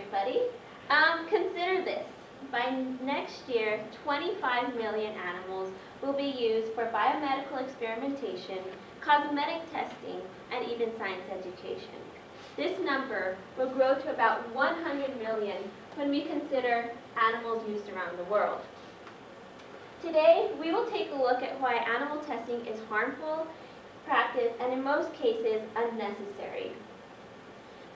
everybody. Consider this. By next year, 25 million animals will be used for biomedical experimentation, cosmetic testing, and even science education. This number will grow to about 100 million when we consider animals used around the world. Today, we will take a look at why animal testing is harmful practice and in most cases unnecessary.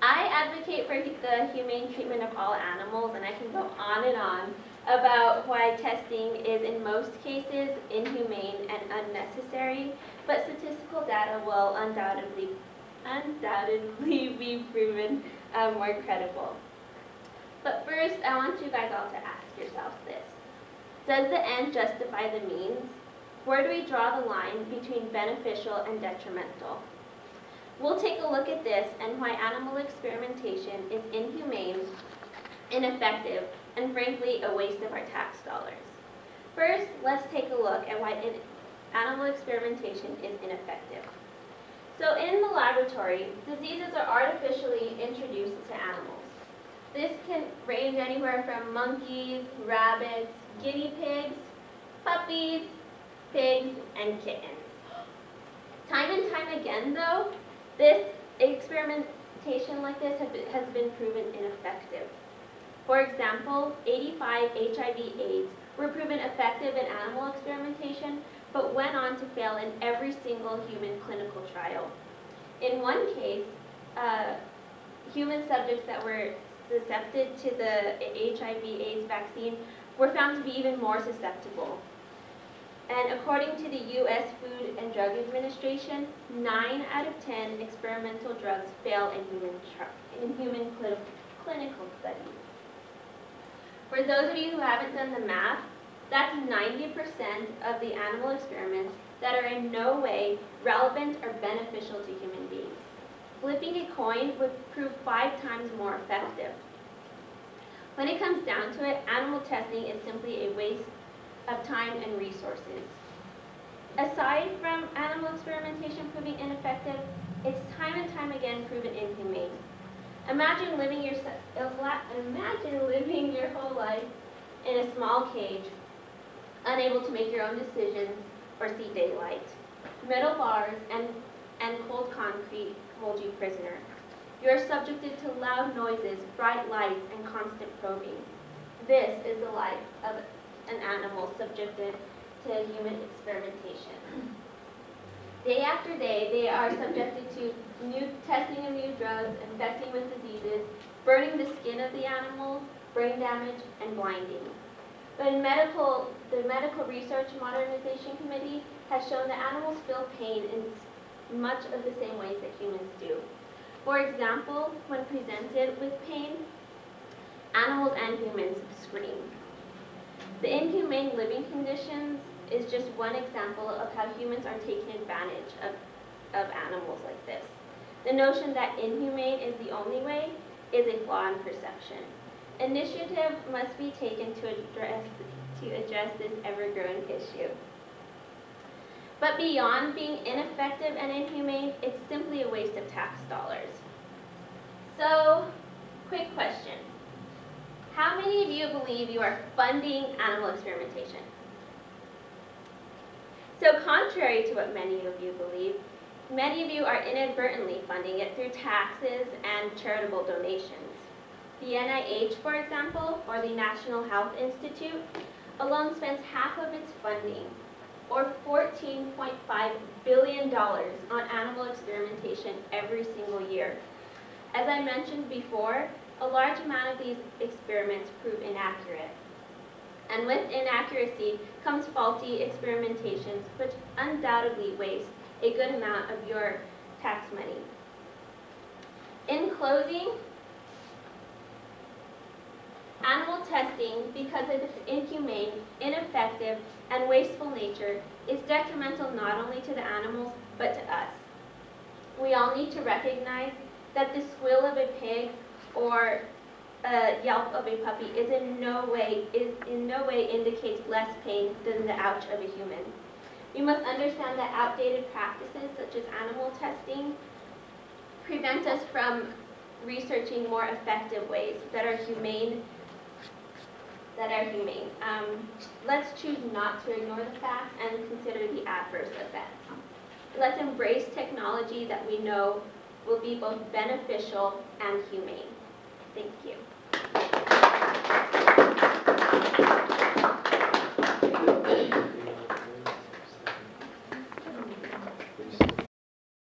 I advocate for the humane treatment of all animals, and I can go on and on about why testing is in most cases inhumane and unnecessary, but statistical data will undoubtedly be proven more credible. But first, I want you guys all to ask yourselves this. Does the end justify the means? Where do we draw the line between beneficial and detrimental? We'll take a look at this and why animal experimentation is inhumane, ineffective, and frankly a waste of our tax dollars. First, let's take a look at why animal experimentation is ineffective. So in the laboratory, diseases are artificially introduced to animals. This can range anywhere from monkeys, rabbits, guinea pigs, puppies, pigs, and kittens. Time and time again, though, this experimentation like this has been proven ineffective. For example, 85 HIV/AIDS were proven effective in animal experimentation, but went on to fail in every single human clinical trial. In one case, human subjects that were susceptible to the HIV/AIDS vaccine were found to be even more susceptible. And according to the U.S. Food and Drug Administration, 9 out of 10 experimental drugs fail in human clinical studies. For those of you who haven't done the math, that's 90% of the animal experiments that are in no way relevant or beneficial to human beings. Flipping a coin would prove 5 times more effective. When it comes down to it, animal testing is simply a waste of time and resources. Aside from animal experimentation proving ineffective, it's time and time again proven inhumane. Imagine living your whole life in a small cage, unable to make your own decisions or see daylight. Metal bars and cold concrete hold you prisoner. You are subjected to loud noises, bright lights, and constant probing. This is the life of an animal subjected to human experimentation. Day after day, they are subjected to testing of new drugs, infecting with diseases, burning the skin of the animals, brain damage, and blinding. But the Medical Research Modernization Committee has shown that animals feel pain in much of the same ways that humans do. For example, when presented with pain, animals and humans scream. The inhumane living conditions is just one example of how humans are taking advantage of animals like this. The notion that inhumane is the only way is a flaw in perception. Initiative must be taken to address this ever-growing issue. But beyond being ineffective and inhumane, it's simply a waste of tax dollars. So, quick question. How many of you believe you are funding animal experimentation? So contrary to what many of you believe, many of you are inadvertently funding it through taxes and charitable donations. The NIH, for example, or the National Health Institute, alone spends half of its funding, or $14.5 billion, on animal experimentation every single year. As I mentioned before, a large amount of these experiments prove inaccurate. And with inaccuracy comes faulty experimentations, which undoubtedly waste a good amount of your tax money. In closing, animal testing, because of its inhumane, ineffective, and wasteful nature, is detrimental not only to the animals, but to us. We all need to recognize that the squeal of a pig or yelp of a puppy in no way indicates less pain than the ouch of a human. We must understand that outdated practices such as animal testing prevent us from researching more effective ways that are humane. Let's choose not to ignore the facts and consider the adverse effects. Let's embrace technology that we know will be both beneficial and humane. Thank you.